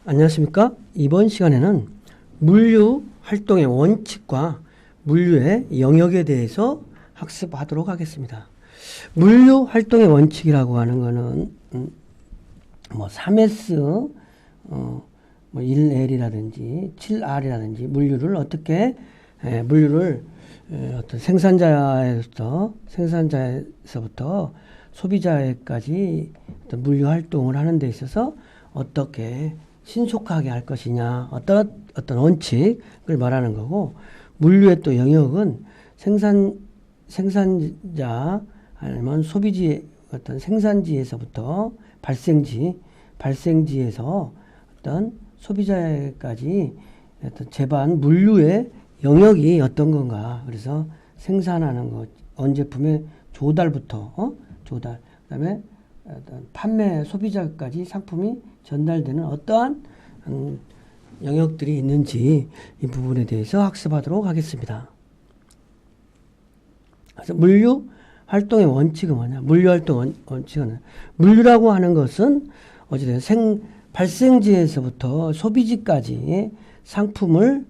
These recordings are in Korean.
안녕하십니까? 이번 시간에는 물류 활동의 원칙과 물류의 영역에 대해서 학습하도록 하겠습니다. 물류 활동의 원칙이라고 하는 거는 3S, 1L이라든지 7R이라든지 물류를 어떻게 어떤 생산자에서부터 소비자에까지 어떤 물류 활동을 하는 데 있어서 어떻게 신속하게 할 것이냐, 어떤 원칙을 말하는 거고, 물류의 또 영역은 생산자 아니면 소비지 어떤 생산지에서부터 발생지에서 어떤 소비자에까지 어떤 제반 물류의 영역이 어떤 건가. 그래서 생산하는 것, 원제품의 조달부터 그다음에 어떤 판매 소비자까지 상품이 전달되는 어떠한 영역들이 있는지 이 부분에 대해서 학습하도록 하겠습니다. 그래서 물류 활동의 원칙은 뭐냐? 물류 활동 원칙은 물류라고 하는 것은 어찌됐든 발생지에서부터 소비지까지 상품을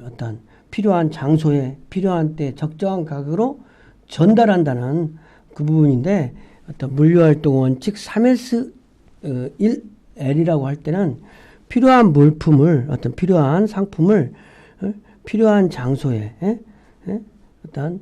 어떤 필요한 장소에 필요한 때 적정한 가격으로 전달한다는 그 부분인데, 어떤 물류 활동 원칙 3S 1L이라고 할 때는 필요한 물품을 어떤 필요한 상품을 필요한 장소에 어떤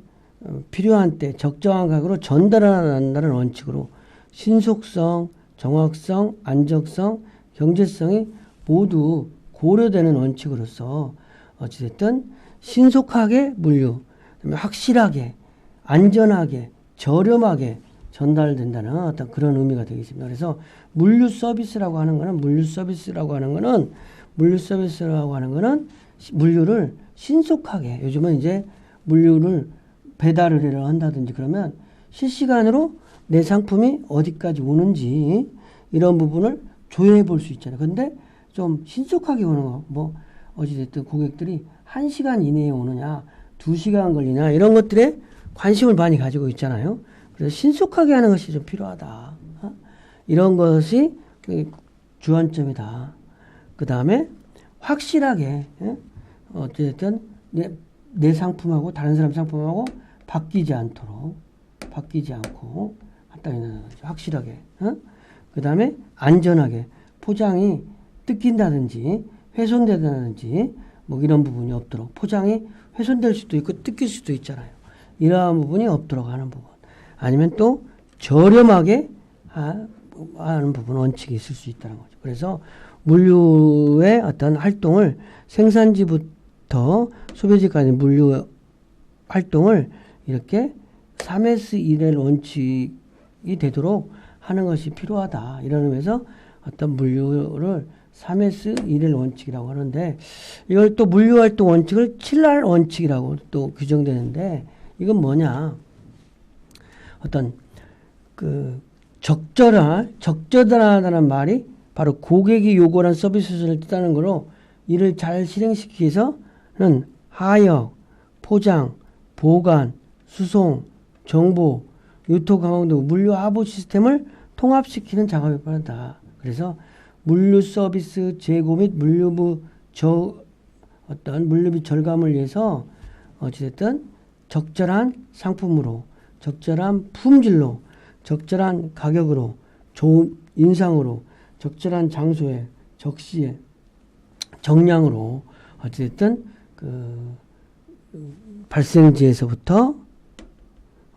필요한 때 적정한 가격으로 전달한다는 원칙으로 신속성, 정확성, 안정성, 경제성이 모두 고려되는 원칙으로서 어찌됐든 신속하게 물류, 확실하게, 안전하게, 저렴하게 전달된다는 어떤 그런 의미가 되겠습니다. 그래서 물류 서비스라고 하는 거는 물류를 신속하게, 요즘은 이제 물류를 배달 의뢰를 한다든지 그러면 실시간으로 내 상품이 어디까지 오는지 이런 부분을 조회해 볼 수 있잖아요. 근데 좀 신속하게 오는 거, 어찌됐든 고객들이 1시간 이내에 오느냐, 2시간 걸리냐, 이런 것들에 관심을 많이 가지고 있잖아요. 그래서 신속하게 하는 것이 좀 필요하다. 이런 것이 주안점이다. 그 다음에 확실하게, 어쨌든 내 상품하고 다른 사람 상품하고 바뀌지 않고 확실하게. 그 다음에 안전하게 포장이 뜯긴다든지 훼손된다든지 이런 부분이 없도록, 포장이 훼손될 수도 있고 뜯길 수도 있잖아요. 이러한 부분이 없도록 하는 부분. 아니면 또 저렴하게 하는 부분 원칙이 있을 수 있다는 거죠. 그래서 물류의 어떤 활동을 생산지부터 소비지까지 물류 활동을 이렇게 3S 1L 원칙이 되도록 하는 것이 필요하다. 이런 의미에서 어떤 물류를 3S 1L 원칙이라고 하는데, 이걸 또 물류 활동 원칙을 7R 원칙이라고 또 규정되는데, 이건 뭐냐? 어떤 적절하다는 말이 바로 고객이 요구하는 서비스를 뜻하는 거로, 이를 잘 실행시키기 위해서는 하역, 포장, 보관, 수송, 정보, 유통 강화 등 물류 하부 시스템을 통합시키는 작업이 필요하다. 그래서 물류 서비스 제고 및 물류비 절감을 위해서 어찌됐든 적절한 상품으로, 적절한 품질로, 적절한 가격으로, 좋은 인상으로, 적절한 장소에, 적시에, 정량으로 어찌됐든 발생지에서부터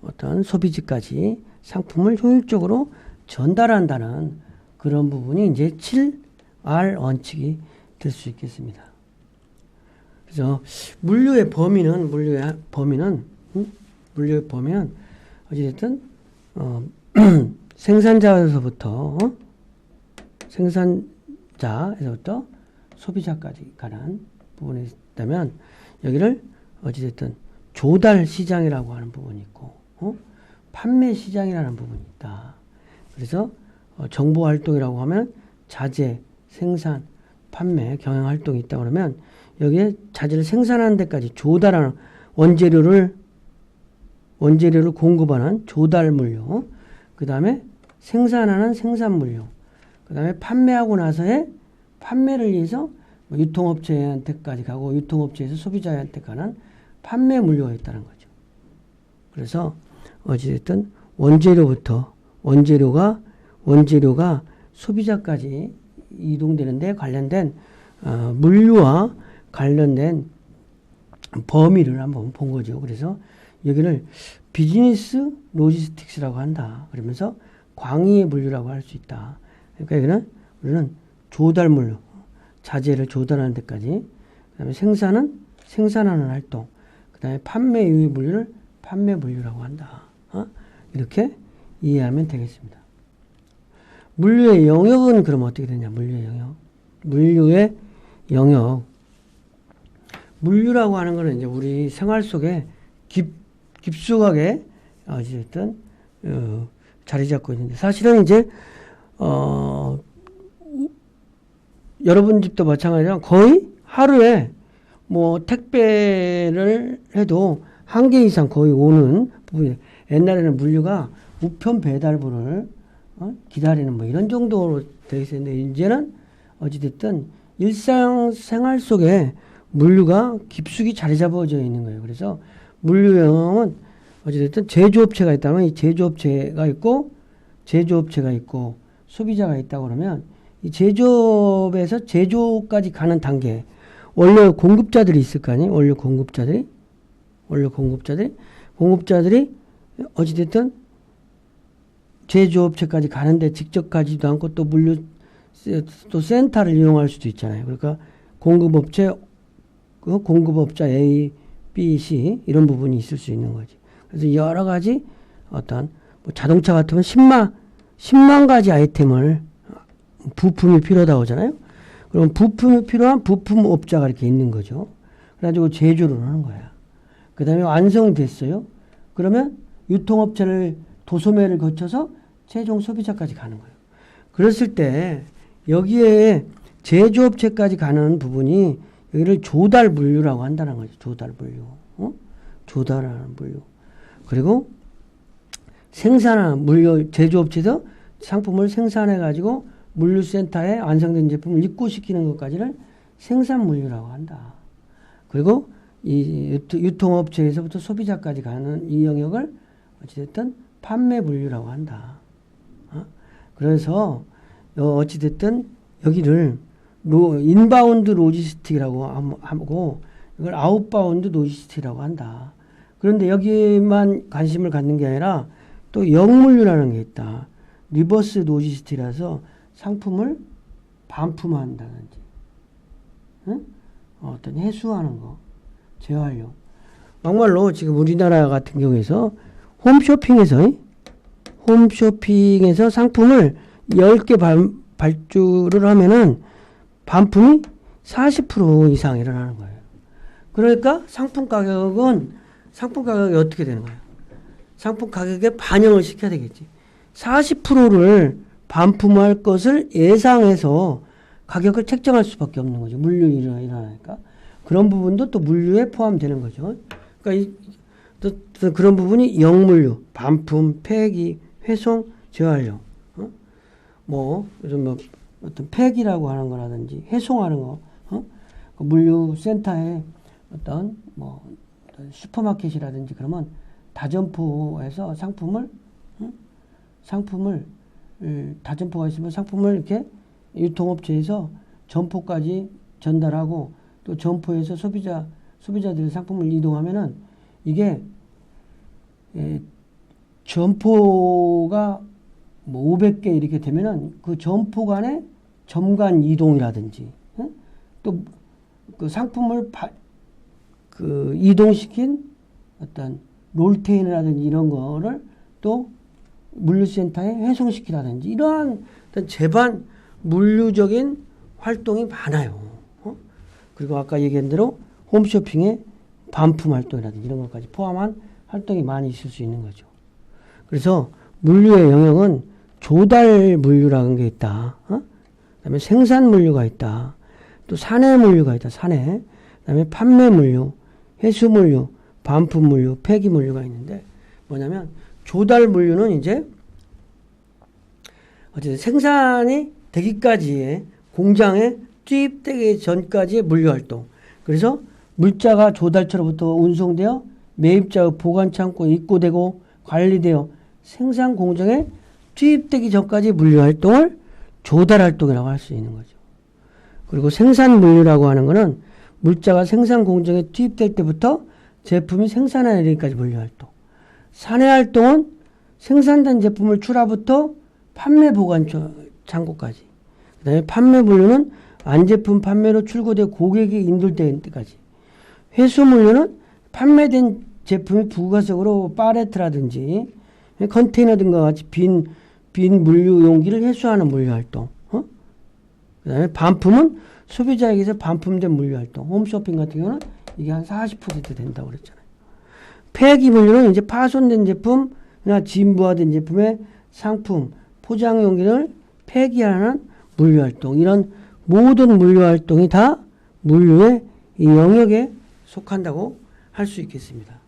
어떤 소비지까지 상품을 효율적으로 전달한다는 그런 부분이 이제 7R 원칙이 될 수 있겠습니다. 그래서 물류의 범위는 어찌됐든 생산자에서부터 소비자까지 가는 부분이 있다면, 여기를 어찌됐든 조달 시장이라고 하는 부분이 있고, 판매 시장이라는 부분이 있다. 그래서 정보 활동이라고 하면 자재, 생산, 판매, 경영 활동이 있다 그러면, 여기에 자재를 생산하는 데까지 조달하는 원재료를 공급하는 조달 물류, 그 다음에 생산하는 생산 물류, 그 다음에 판매하고 나서의 판매를 위해서 뭐 유통업체한테까지 가고 유통업체에서 소비자한테 가는 판매 물류가 있다는 거죠. 그래서 어찌됐든 원재료가 소비자까지 이동되는데 관련된 물류와 관련된 범위를 한번 본 거죠. 그래서 여기를 비즈니스 로지스틱스라고 한다. 그러면서 광의의 물류라고 할 수 있다. 그러니까 여기는 우리는 조달 물류, 자재를 조달하는 데까지, 그다음에 생산하는 활동, 그다음에 판매 이후의 물류를 판매 물류라고 한다. 이렇게 이해하면 되겠습니다. 물류의 영역은 그럼 어떻게 되냐? 물류의 영역. 물류라고 하는 것은 이제 우리 생활 속에 깊숙하게 어쨌든 자리 잡고 있는데, 사실은 이제 여러분 집도 마찬가지지만 거의 하루에 뭐 택배를 해도 한 개 이상 거의 오는 부분이, 옛날에는 물류가 우편 배달부를 기다리는 뭐 이런 정도로 되어 있었는데, 이제는 어찌됐든 일상생활 속에 물류가 깊숙이 자리 잡아져 있는 거예요. 그래서 물류형은 어찌됐든 제조업체가 있다면 이 제조업체가 있고 소비자가 있다고 그러면 이 제조업에서 제조까지 가는 단계, 원료 공급자들이 있을 거 아니에요. 원료 공급자들이 어찌됐든 제조업체까지 가는데 직접 가지도 않고 또 물류 또 센터를 이용할 수도 있잖아요. 그러니까 공급업자 A, B, C 이런 부분이 있을 수 있는 거지. 그래서 여러 가지 어떤 뭐 자동차 같으면 10만 가지 아이템을 부품이 필요하다고 하잖아요. 그럼 부품이 필요한 부품업자가 이렇게 있는 거죠. 그래가지고 제조를 하는 거야. 그 다음에 완성이 됐어요. 그러면 유통업체를 도소매를 거쳐서 최종 소비자까지 가는 거예요. 그랬을 때 여기에 제조업체까지 가는 부분이 여기를 조달 물류라고 한다는 거죠. 조달 물류. 조달하는 물류. 그리고 생산하는 물류, 제조업체에서 상품을 생산해가지고 물류센터에 완성된 제품을 입고시키는 것까지를 생산 물류라고 한다. 그리고 이 유통업체에서부터 소비자까지 가는 이 영역을 어찌됐든 판매 물류라고 한다. 그래서 어찌됐든 여기를 인바운드 로지스틱이라고 하고 이걸 아웃바운드 로지스틱이라고 한다. 그런데 여기만 관심을 갖는 게 아니라 또 역물류라는 게 있다. 리버스 로지스틱이라서 상품을 반품한다든지, 어떤 해수하는 거, 재활용. 막말로 지금 우리나라 같은 경우에서 홈쇼핑에서 상품을 10개 발주를 하면은 반품이 40% 이상 일어나는 거예요. 그러니까 상품 가격이 어떻게 되는 거예요? 상품 가격에 반영을 시켜야 되겠지. 40%를 반품할 것을 예상해서 가격을 책정할 수밖에 없는 거죠. 물류 일어나니까. 그런 부분도 또 물류에 포함되는 거죠. 그러니까 또 그런 부분이 역물류, 반품, 폐기, 회송, 재활용. 요즘 어떤 폐기라고 하는 거라든지 회송하는 거, 그 물류센터에 어떤 슈퍼마켓이라든지 그러면 다점포에서 다점포가 있으면 상품을 이렇게 유통업체에서 점포까지 전달하고 또 점포에서 소비자들의 상품을 이동하면은 이게 점포가 500개 이렇게 되면은 그 점포 간의 점간 이동이라든지 또 그 상품을 이동시킨 어떤 롤테인이라든지 이런 거를 또 물류센터에 회송시키라든지 이러한 어떤 제반 물류적인 활동이 많아요. 그리고 아까 얘기한 대로 홈쇼핑에 반품 활동이라든지 이런 것까지 포함한 활동이 많이 있을 수 있는 거죠. 그래서 물류의 영역은 조달 물류라는 게 있다. 그다음에 생산 물류가 있다. 또 사내 물류가 있다. 사내. 그다음에 판매 물류, 회수 물류, 반품 물류, 폐기 물류가 있는데 뭐냐면 조달 물류는 이제 어쨌든 생산이 되기까지의 공장에 투입되기 전까지의 물류활동. 그래서 물자가 조달처로부터 운송되어 매입자의 보관창고에 입고되고 관리되어 생산 공정에 투입되기 전까지 물류활동을 조달활동이라고 할 수 있는 거죠. 그리고 생산물류라고 하는 것은 물자가 생산 공정에 투입될 때부터 제품이 생산하는 일까지 물류활동. 산해활동은 생산된 제품을 출하부터 판매 보관 창고까지. 그 다음에 판매 물류는 안제품 판매로 출고되어 고객이 인도될 때까지. 회수 물류는 판매된 제품이 부가적으로 팔레트라든지 컨테이너 등과 같이 빈 물류 용기를 회수하는 물류활동. 그 다음에 반품은 소비자에게서 반품된 물류활동. 홈쇼핑 같은 경우는 이게 한 40% 된다고 그랬잖아요. 폐기 물류는 이제 파손된 제품이나 진부화된 제품의 상품, 포장 용기를 폐기하는 물류활동. 이런 모든 물류활동이 다 물류의 이 영역에 속한다고 할 수 있겠습니다.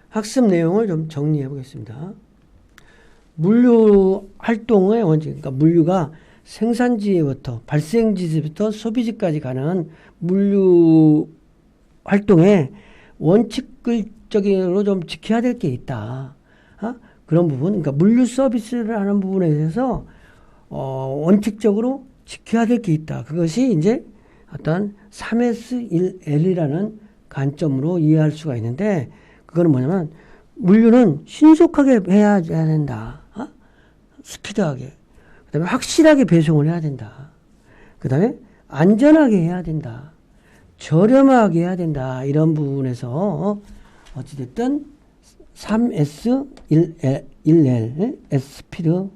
학습 내용을 좀 정리해 보겠습니다. 물류 활동의 원칙, 그러니까 물류가 생산지부터 발생지부터 소비지까지 가는 물류 활동에 원칙적으로 좀 지켜야 될 게 있다. 그런 부분, 그러니까 물류 서비스를 하는 부분에 대해서 원칙적으로 지켜야 될 게 있다. 그것이 이제 어떤 3S1L이라는 관점으로 이해할 수가 있는데, 그거는 뭐냐면 물류는 신속하게 해야 된다. 스피드하게. 그 다음에 확실하게 배송을 해야 된다. 그 다음에 안전하게 해야 된다. 저렴하게 해야 된다. 이런 부분에서 어찌됐든 3S1L, 스피드,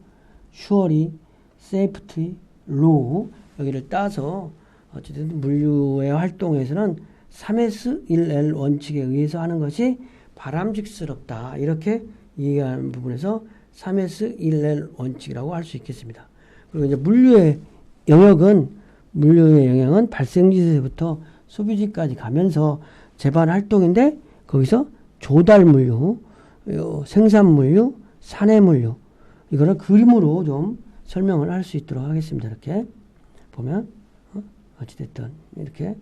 슈어리, 세이프티, 로우 여기를 따서 어찌됐든 물류의 활동에서는 3S1L 원칙에 의해서 하는 것이 바람직스럽다. 이렇게 이해하는 부분에서 3S1L 원칙이라고 할 수 있겠습니다. 그리고 이제 물류의 영역은 발생지에서부터 소비지까지 가면서 재반 활동인데, 거기서 조달 물류, 생산 물류, 산해 물류, 이거를 그림으로 좀 설명을 할 수 있도록 하겠습니다. 이렇게 보면 어찌됐든 이렇게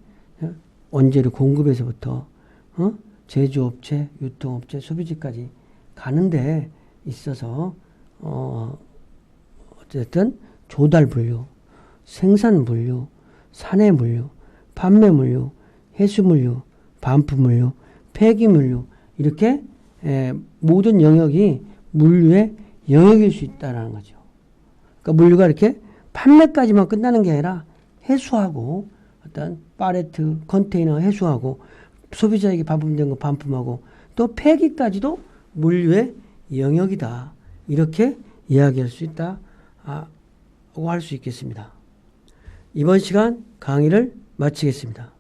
원재료 공급에서부터 제조업체, 유통업체, 소비지까지 가는데 있어서 어쨌든 조달 물류, 생산 물류, 산해 물류, 판매 물류, 회수 물류, 반품 물류, 폐기 물류, 이렇게 모든 영역이 물류의 영역일 수 있다는 거죠. 그러니까 물류가 이렇게 판매까지만 끝나는 게 아니라 회수하고 어떤 팔레트, 컨테이너 회수하고 소비자에게 반품된 거 반품하고 또 폐기까지도 물류의 영역이다. 이렇게 이야기할 수 있다고 할 수 있겠습니다. 이번 시간 강의를 마치겠습니다.